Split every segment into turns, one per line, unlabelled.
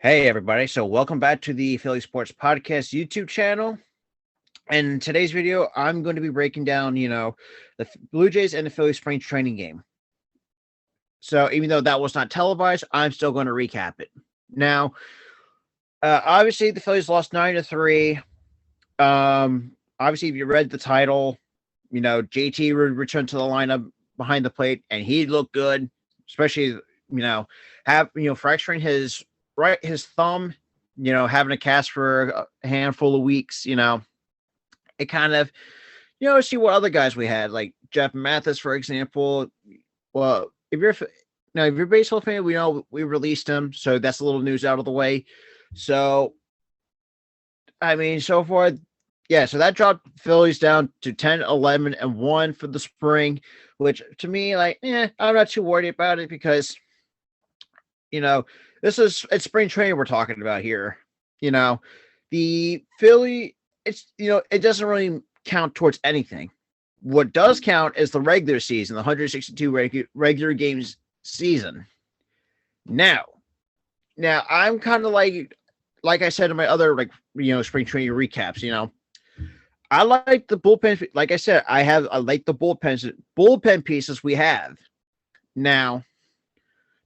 Hey everybody, so welcome back to the Philly Sports Podcast YouTube channel. In today's video, I'm going to be breaking down, the Blue Jays and the Philly spring training game. So even though that was not televised, I'm still going to recap it. Now, obviously the Phillies lost 9-3. Obviously if you read the title, JT returned to the lineup behind the plate and he looked good, especially, fracturing his thumb, having a cast for a handful of weeks, it kind of, see what other guys we had, like Jeff Mathis, for example. Well, if you're a baseball fan, we know we released him, so that's a little news out of the way. So, I mean, so far, yeah, so that dropped Phillies down to 10, 11, and 1 for the spring, which to me, like, I'm not too worried about it because it's spring training we're talking about here. The Philly, it doesn't really count towards anything. What does count is the regular season, the 162 regular games season. Now, I'm kind of like I said in my other spring training recaps. I like the bullpen. Like I said, I like the bullpen pieces we have now.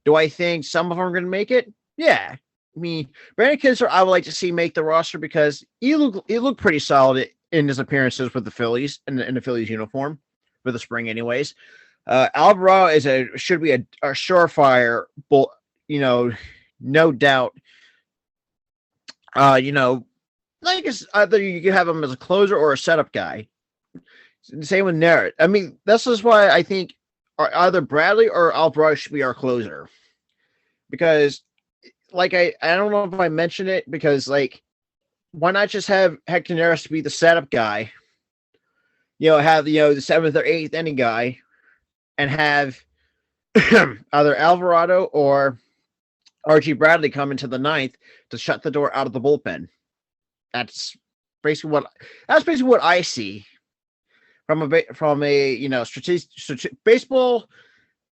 Do I think some of them are going to make it? Yeah. I mean, Brandon Kisner, I would like to see make the roster because he looked pretty solid in his appearances with the Phillies in the Phillies uniform for the spring, anyways. Alvarado should be a surefire, no doubt. Either you can have him as a closer or a setup guy. Same with Narrett. I mean, this is why I think either Bradley or Alvarado should be our closer. Because, like, I don't know if I mentioned it, because, like, why not just have Hector Neris to be the setup guy? Have, the seventh or eighth inning guy, and have either Alvarado or Archie Bradley come into the ninth to shut the door out of the bullpen. That's basically what I see from a baseball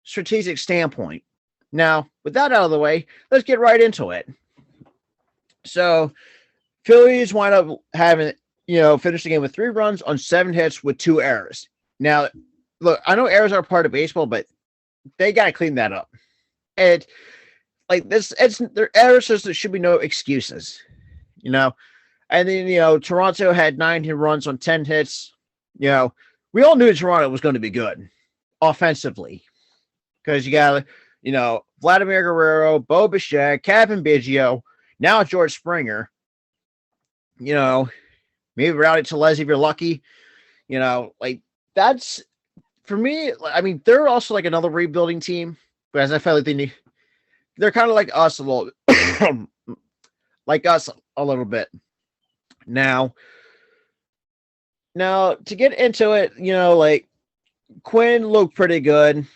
strategic standpoint. Now, with that out of the way, let's get right into it. So, Phillies wind up having, finished the game with 3 runs on 7 hits with 2 errors. Now, look, I know errors are part of baseball, but they got to clean that up. And, like, their errors, so there should be no excuses, And then, Toronto had 9 runs on 10 hits. We all knew Toronto was going to be good offensively because you got, Vladimir Guerrero, Bo Bichette, Kevin Biggio, now George Springer. Maybe Rowdy Tellez if you're lucky. Like that's for me. I mean, they're also like another rebuilding team, but as I felt like they're kind of like us a little, like us a little bit. Now to get into it, like Quinn looked pretty good.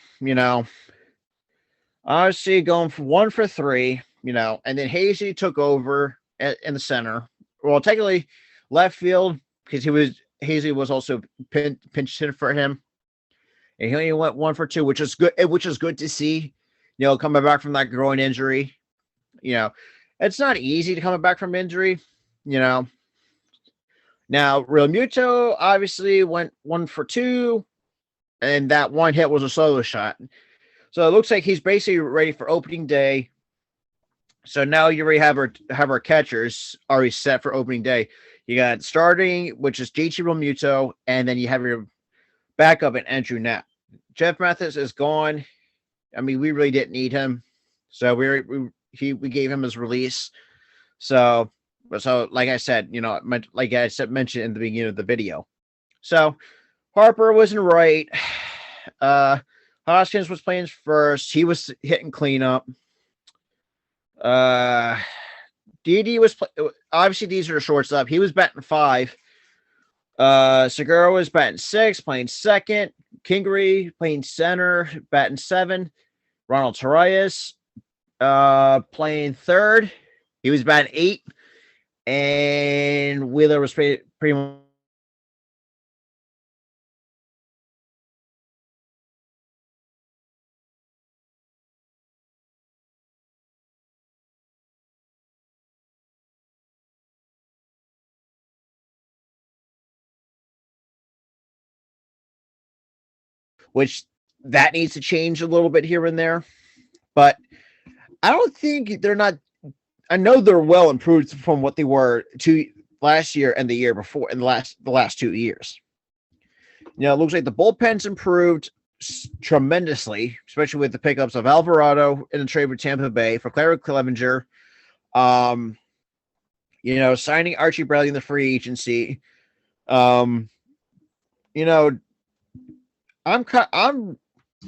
Obviously going for 1 for 3, and then Hazy took over in the center. Well, technically left field because Hazy was also pinch hit for him, and he only went 1 for 2, which is good. Which is good to see. Coming back from that groin injury. It's not easy to come back from injury. Now Realmuto obviously went 1 for 2, and that one hit was a solo shot. So it looks like he's basically ready for opening day. So now you already have our catchers already set for opening day. You got starting, which is JT Realmuto, and then you have your backup and Andrew Knapp. Jeff Mathis is gone. I mean, we really didn't need him, so we gave him his release. So like I said, mentioned in the beginning of the video. So Harper wasn't right. Hoskins was playing first. He was hitting cleanup. DD was obviously these are shortstop. He was batting 5. Segura was batting 6, playing second. Kingery playing center, batting 7. Ronald Torreyes playing third. He was batting 8. And Wheeler was pretty much which that needs to change a little bit here and there. But I don't think they're not. I know they're well improved from what they were last year and the year before, and the last 2 years. It looks like the bullpen's improved tremendously, especially with the pickups of Alvarado in the trade with Tampa Bay for Clary Clevenger. Signing Archie Bradley in the free agency. I'm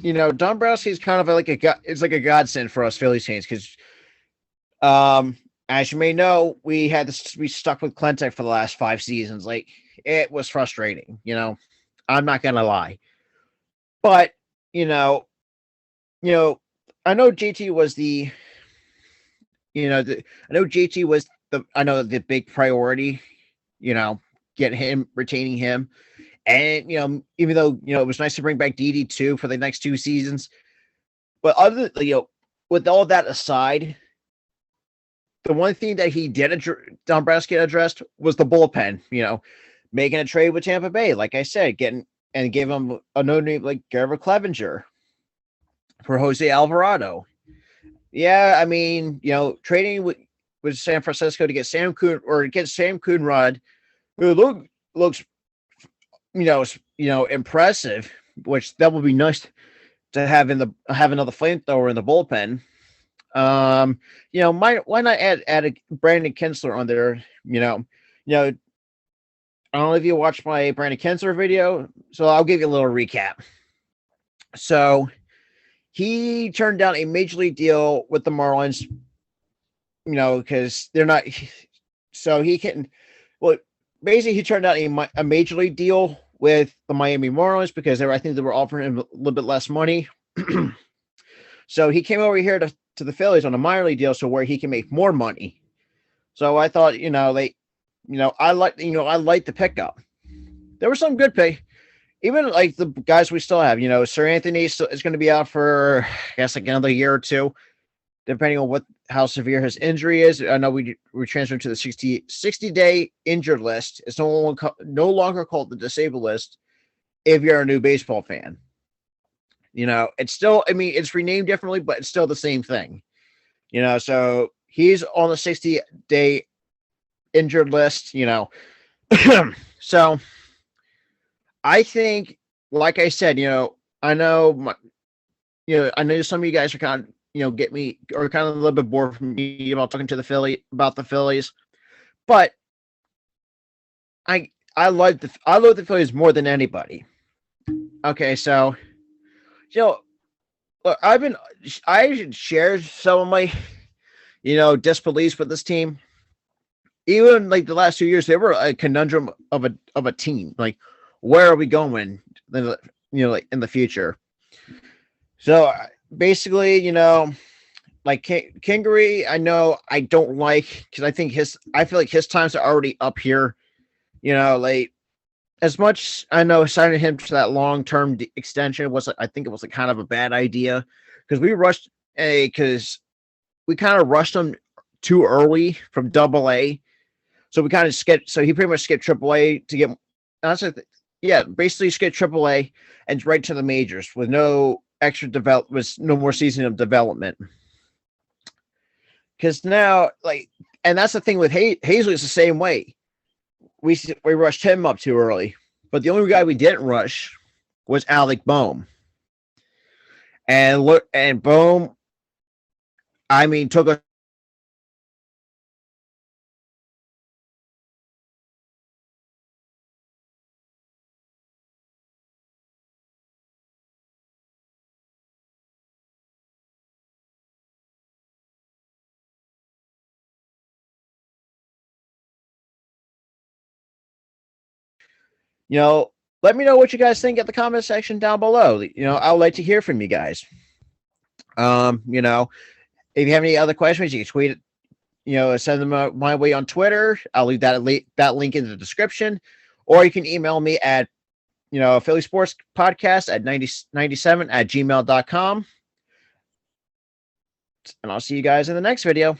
Dombrowski is kind of like it's like a godsend for us Phillies fans because, as you may know, we stuck with Clentek for the last 5 seasons. Like, it was frustrating. I'm not gonna lie, but I know JT was the big priority. Retaining him. And, even though, it was nice to bring back Didi too for the next 2 seasons. But with all that aside, the one thing that he did Dombrowski addressed was the bullpen, making a trade with Tampa Bay, like I said, give him a no name like Garver Clevenger for Jose Alvarado. Yeah, I mean, trading with San Francisco to get Sam Coonrod, who looks impressive, which that would be nice to have another flamethrower in the bullpen. Why not add a Brandon Kinsler on there? I don't know if you watched my Brandon Kinsler video, so I'll give you a little recap. So he turned down a major league deal with the Marlins, because they're not. So he can. Well, basically, he turned down a major league deal with the Miami Marlins because I think they were offering him a little bit less money. So he came over here to the Phillies on a minor league deal, so where he can make more money. So I thought, I like the pickup. There was some good pay, even like the guys we still have. Sir Anthony is going to be out for, I guess, like another year or two, depending on how severe his injury is. I know we transferred to the 60-day injured list. It's no longer called the disabled list if you're a new baseball fan. It's still, it's renamed differently, but it's still the same thing. So he's on the 60-day injured list, So I think, like I said, I know some of you guys are kind of, get me or kind of a little bit bored from me about talking to about the Phillies, but I love the Phillies more than anybody. Okay, so look, I shared some of my disbeliefs with this team. Even like the last 2 years, they were a conundrum of a team. Like, where are we going? Like in the future. So basically, like Kingery, I know I don't like because I feel like his times are already up here. Like as much I know signing him to that long-term extension I think it was kind of a bad idea because we kind of rushed him too early from Double-A. So we kind of so he pretty much skipped Triple-A to get, basically skipped Triple-A and right to the majors with no extra no more season of development. Because now, and that's the thing with Hazley is the same way. We rushed him up too early, but the only guy we didn't rush was Alec Bohm. And Bohm, took a let me know what you guys think at the comment section down below. I would like to hear from you guys. If you have any other questions, you can tweet it, send them my way on Twitter. I'll leave that link in the description, or you can email me at, Philly Sports Podcast at 97 at gmail.com. And I'll see you guys in the next video.